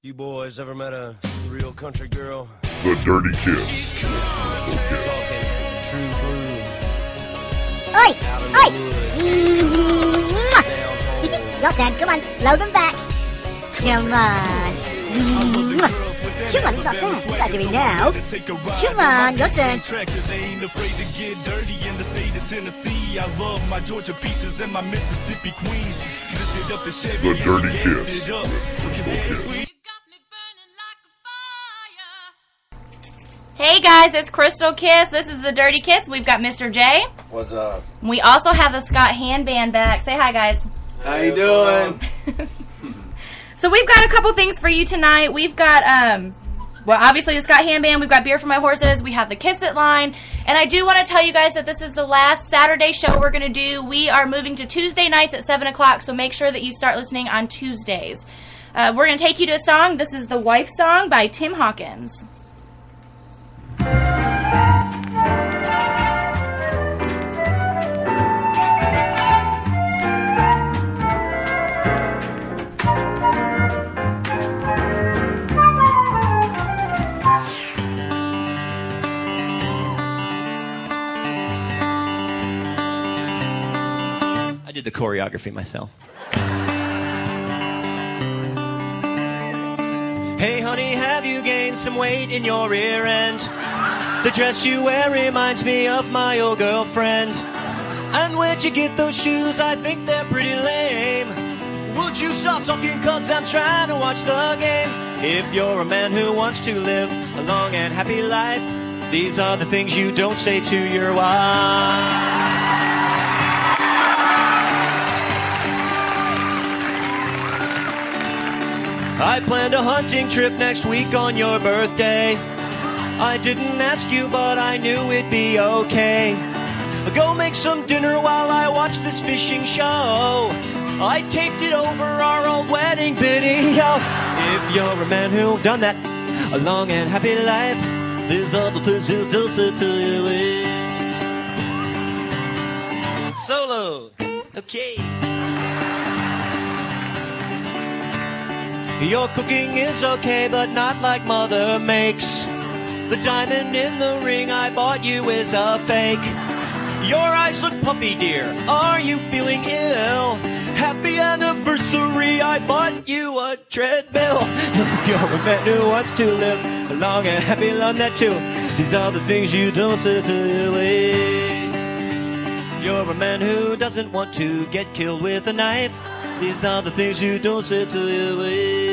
You boys ever met a real country girl? The Dirty Kiss. Krystal Kiss. Talking true blue. Oi! Out in the woods. Down home. Your turn. Come on. Load them back. Come on. Come on, it's not fair. You gotta do it now. Come on, your turn. They ain't afraid to get dirty in the state of Tennessee. I love my Georgia peaches and my Mississippi queens. Lifted up the Chevy. The Dirty Kiss with Krystal Kiss. Hey guys, it's Krystal Kiss. This is the Dirty Kiss. We've got Mr. J. What's up? We also have the Scott Hand Band back. Say hi, guys. How you doing? So we've got a couple things for you tonight. We've got, well, obviously the Scott Hand Band. We've got Beer for My Horses. We have the Kiss It line. And I do want to tell you guys that this is the last Saturday show we're going to do. We are moving to Tuesday nights at 7 o'clock, so make sure that you start listening on Tuesdays. We're going to take you to a song. This is the Wife Song by Tim Hawkins. I did the choreography myself. Hey honey, have you gained some weight in your rear end? The dress you wear reminds me of my old girlfriend. And where'd you get those shoes? I think they're pretty lame. Would you stop talking, cause I'm trying to watch the game? If you're a man who wants to live a long and happy life, these are the things you don't say to your wife. I planned a hunting trip next week on your birthday. I didn't ask you, but I knew it'd be okay. Go make some dinner while I watch this fishing show. I taped it over our old wedding video. If you're a man who've done that, a long and happy life, these are the things you don't say to your wife. Solo. Okay. Your cooking is okay, but not like Mother makes. The diamond in the ring I bought you is a fake. Your eyes look puffy, dear. Are you feeling ill? Happy anniversary, I bought you a treadmill. If you're a man who wants to live a long and happy life, that too. These are the things you don't say to your wife. If you're a man who doesn't want to get killed with a knife, these are the things you don't say to your wife.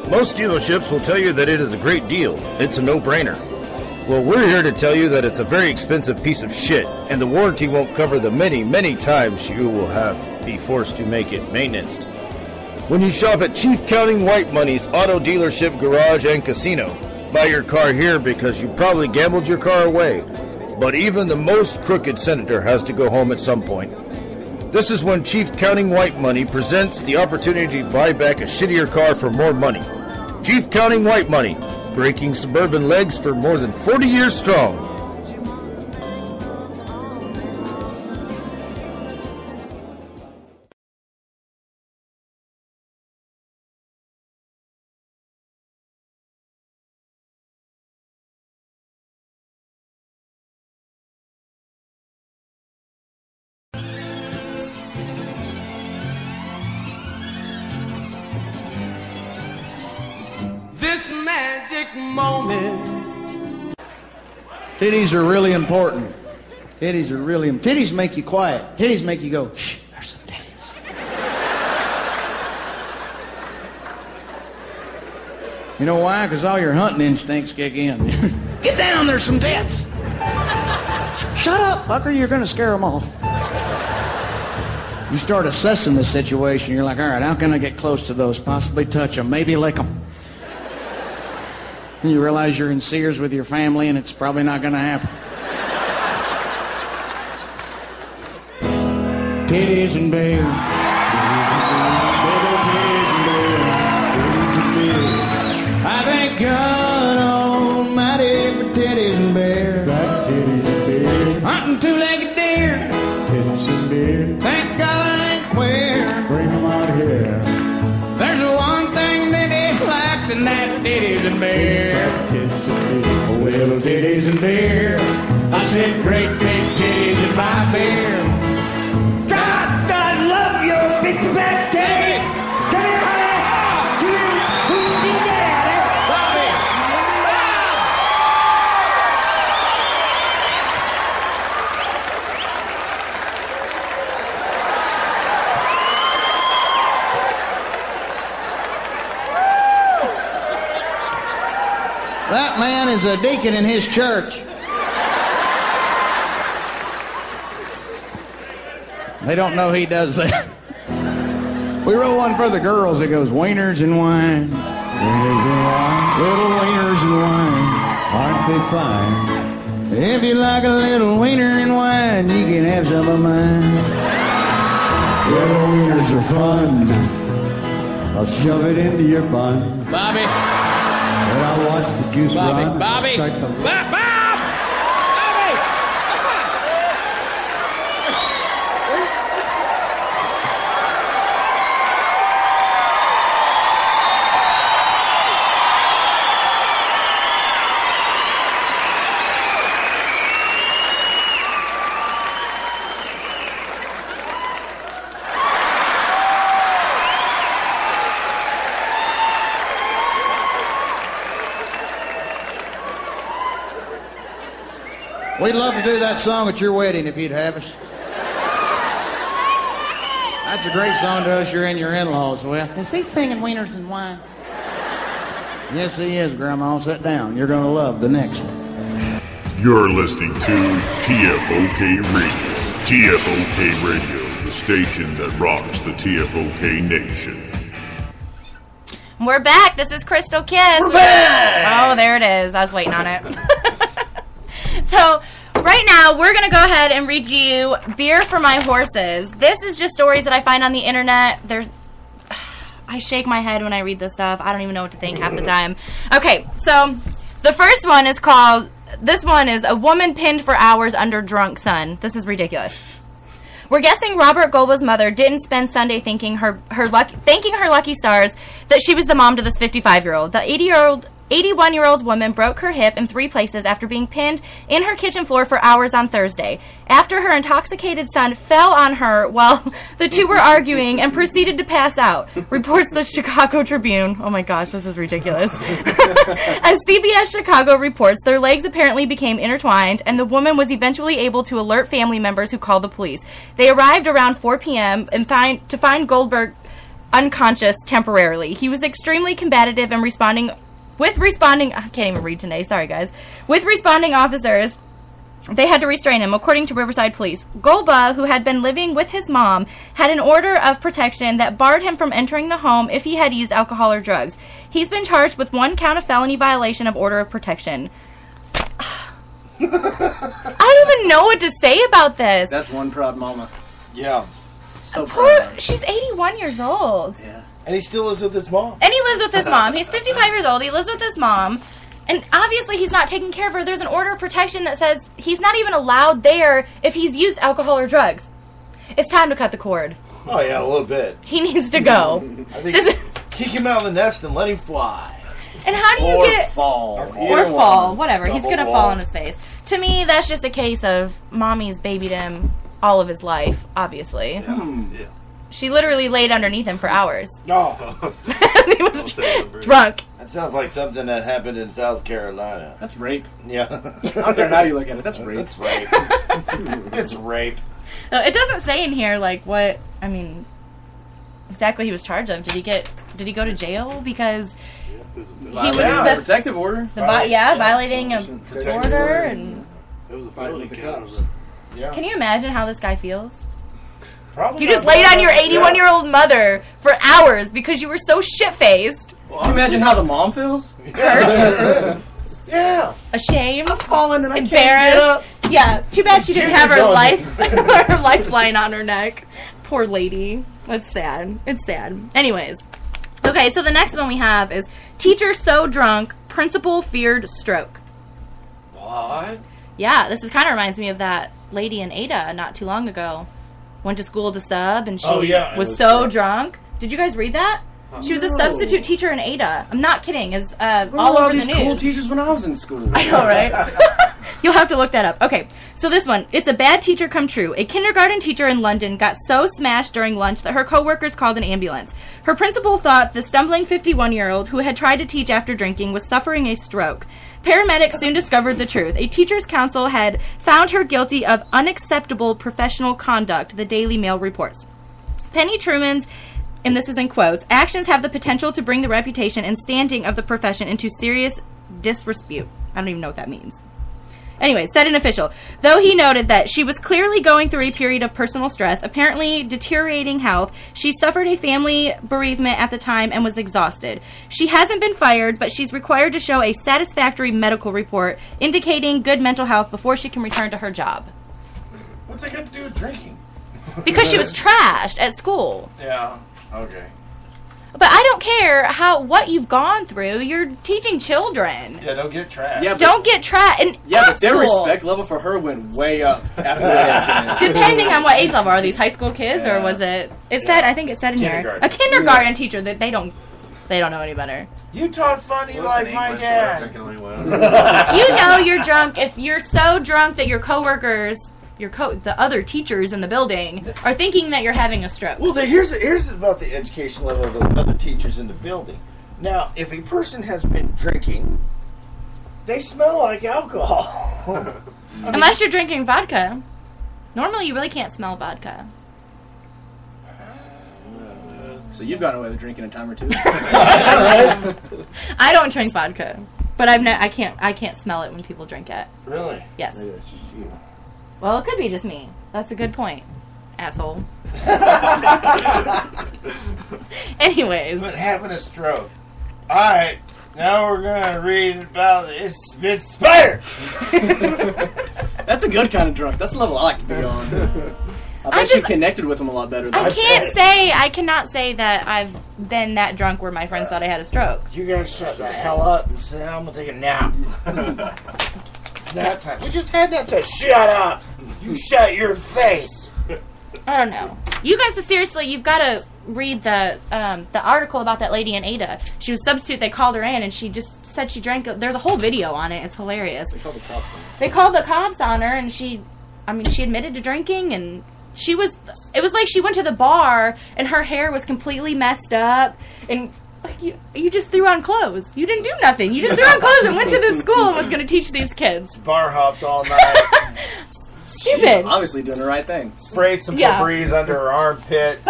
Most dealerships will tell you that it is a great deal. It's a no-brainer. Well, we're here to tell you that it's a very expensive piece of shit, and the warranty won't cover the many, many times you will be forced to make it maintenanced. When you shop at Chief Counting White Money's auto dealership, garage, and casino, buy your car here because you probably gambled your car away. But even the most crooked senator has to go home at some point. This is when Chief Counting White Money presents the opportunity to buy back a shittier car for more money. Chief Counting White Money, breaking suburban legs for more than 40 years strong. This magic moment. Titties are really important. Titties are really important. Titties make you quiet. Titties make you go, shh, there's some titties. You know why? Because all your hunting instincts kick in. Get down, there's some tits. Shut up, fucker, you're going to scare them off. You start assessing the situation. You're like, all right, how can I get close to those? Possibly touch them, maybe lick them. And you realize you're in Sears with your family and it's probably not going to happen. Titties and babe. wings and beer. I said, great big titties in my beer. God, I love your big fat titties. Come here, honey. Come here. Who's your daddy? Bobby. That man is a deacon in his church. They don't know he does that. We wrote one for the girls that goes, wieners and wine. Wieners and wine. Little wieners and wine. Aren't they fine? If you like a little wiener and wine, you can have some of mine. Little wieners are fun. I'll shove it into your bun. Bobby. And I'll watch the goose run. Bobby. Bob! Bobby! We'd love to do that song at your wedding if you'd have us. That's a great song to usher in your in-laws with. Is he singing wieners and wine? Yes, he is, Grandma. Sit down. You're going to love the next one. You're listening to TFOK Radio. TFOK Radio, the station that rocks the TFOK nation. We're back. This is Krystal Kiss. We're back! Oh, there it is. I was waiting on it. So, right now, we're going to go ahead and read you Beer for My Horses. This is just stories that I find on the internet. I shake my head when I read this stuff. I don't even know what to think half the time. Okay, so the first one is called, this one is A Woman Pinned for Hours Under Drunk Son. This is ridiculous. We're guessing Robert Golba's mother didn't spend Sunday thanking her lucky stars that she was the mom to this 55-year-old. The 81-year-old woman broke her hip in 3 places after being pinned in her kitchen floor for hours on Thursday. After her intoxicated son fell on her while the two were arguing and proceeded to pass out, reports the Chicago Tribune. Oh my gosh, this is ridiculous. As CBS Chicago reports, their legs apparently became intertwined, and the woman was eventually able to alert family members who called the police. They arrived around 4 p.m. and to find Goldberg unconscious temporarily. He was extremely combative and I can't even read today, sorry guys. With responding officers, they had to restrain him, according to Riverside Police. Golba, who had been living with his mom, had an order of protection that barred him from entering the home if he had used alcohol or drugs. He's been charged with 1 count of felony violation of order of protection. I don't even know what to say about this. That's one proud mama. Yeah. So proud. She's 81 years old. Yeah. And he still lives with his mom. And he lives with his mom. He's 55 years old. He lives with his mom. And obviously he's not taking care of her. There's an order of protection that says he's not even allowed there if he's used alcohol or drugs. It's time to cut the cord. Oh, yeah, a little bit. He needs to go. I think kick him out of the nest and let him fly. And how do you get... Fall. Or fall. Whatever. He's going to fall on his face. To me, that's just a case of mommy's babied him all of his life, obviously. Yeah. She literally laid underneath him for hours. No. He was drunk. That sounds like something that happened in South Carolina. That's rape. Yeah. I don't care how you look at it. That's rape. That's rape. It's rape. It doesn't say in here, like, what, I mean, exactly he was charged of. Did he go to jail because he was the protective order? Violating a order and... It was a fight with the cops. Yeah. Can you imagine how this guy feels? Probably you just laid on your 81-year-old mother for hours because you were so shit-faced. Well, can you imagine how the mom feels? Hurt. Yeah. Ashamed. I'm falling and I can't embarrassed. get up. Yeah, too bad she didn't have her lifeline on her neck. Poor lady. That's sad. It's sad. Anyways. Okay, so the next one we have is teacher so drunk, principal feared stroke. What? Yeah, this kind of reminds me of that lady in Ada not too long ago. Went to school to sub, and she was so drunk. Did you guys read that? She was a substitute teacher in Ada. I'm not kidding. It's all over the news. Cool teachers when I was in school. I know, right? You'll have to look that up. Okay, so this one, it's a bad teacher come true. A kindergarten teacher in London got so smashed during lunch that her coworkers called an ambulance. Her principal thought the stumbling 51-year-old who had tried to teach after drinking was suffering a stroke. Paramedics soon discovered the truth. A teacher's council had found her guilty of unacceptable professional conduct, the Daily Mail reports. Penny Truman's, and this is in quotes, actions have the potential to bring the reputation and standing of the profession into serious disrepute. I don't even know what that means. Anyway, said an official, though he noted that she was clearly going through a period of personal stress, apparently deteriorating health, she suffered a family bereavement at the time and was exhausted. She hasn't been fired, but she's required to show a satisfactory medical report indicating good mental health before she can return to her job. What's that got to do with drinking? Because she was trashed at school. Yeah, okay. But I don't care what you've gone through. You're teaching children. Yeah, don't get trashed. Yeah, don't get trashed. Yeah, but their respect level for her went way up after that incident. Depending on what age level. Are these high school kids or was it? It said, I think it said in here, a kindergarten teacher that they don't know any better. You taught funny like my dad. You know you're drunk if you're so drunk that your coworkers, the other teachers in the building are thinking that you're having a stroke. Well, here's about the education level of the other teachers in the building. Now, if a person has been drinking, they smell like alcohol. Unless you're drinking vodka. Normally, you really can't smell vodka. So you've gotten away with drinking a time or two. I don't drink vodka, but I can't smell it when people drink it. Really? Yes. Maybe that's just you. Well, it could be just me. That's a good point, asshole. Anyways. But having a stroke. Alright, now we're going to read about this spider. That's a good kind of drunk. That's the level I like to be on. I bet you connected with him a lot better than I cannot say that I've been that drunk where my friends thought I had a stroke. You guys shut the hell up and say, I'm going to take a nap. Nap time. We just had that to shut up. You shut your face. I don't know. You guys, seriously, you've got to read the article about that lady in Ada. She was a substitute. They called her in, and she just said she drank. There's a whole video on it. It's hilarious. They called the cops on her, and she admitted to drinking, and it was like she went to the bar, and her hair was completely messed up, and like you just threw on clothes. You didn't do nothing. You just threw on clothes and went to the school and was going to teach these kids. Bar hopped all night. Stupid. She's obviously doing the right thing. Sprayed some Febreze under her armpits.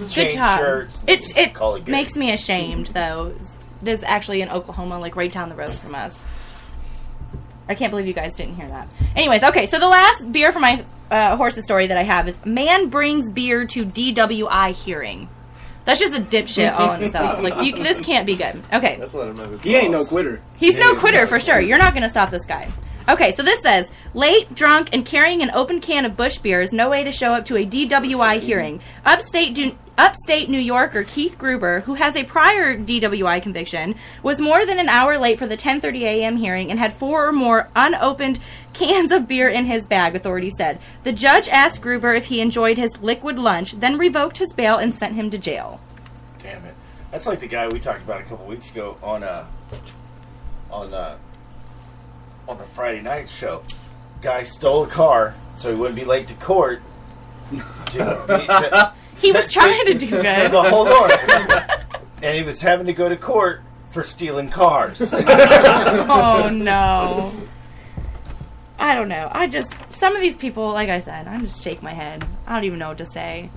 Changed shirts. It makes me ashamed, though. There's actually in Oklahoma, like right down the road from us. I can't believe you guys didn't hear that. Anyways, okay, so the last beer for my horse's story that I have is man brings beer to DWI hearing. That's just a dipshit all in itself. Like, this can't be good. Okay. That's what I'm He ain't no quitter. He's no quitter for sure. You're not going to stop this guy. Okay, so this says, late, drunk, and carrying an open can of Busch beer is no way to show up to a DWI hearing. Upstate New Yorker Keith Gruber, who has a prior DWI conviction, was more than an hour late for the 10:30 a.m. hearing and had 4 or more unopened cans of beer in his bag, authorities said. The judge asked Gruber if he enjoyed his liquid lunch, then revoked his bail and sent him to jail. Damn it. That's like the guy we talked about a couple weeks ago on the Friday night show. Guy stole a car so he wouldn't be late to court. He was trying to do good. Well, hold on. And he was having to go to court for stealing cars. Oh, no. I don't know. Some of these people, like I said, I just shake my head. I don't even know what to say.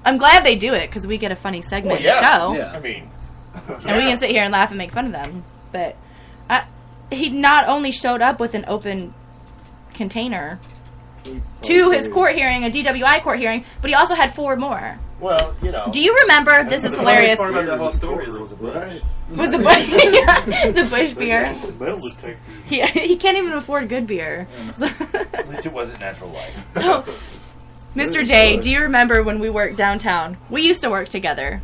I'm glad they do it, because we get a funny segment in the show. Yeah. I mean... And we can sit here and laugh and make fun of them. But he not only showed up with an open container to his court hearing, a DWI court hearing, but he also had 4 more. Well, you know. Do you remember? This is hilarious. Part of the whole story was the Busch. Was the Busch beer? He can't even afford good beer. At least it wasn't Natural Light. So, Mr. J, do you remember when we worked downtown? We used to work together.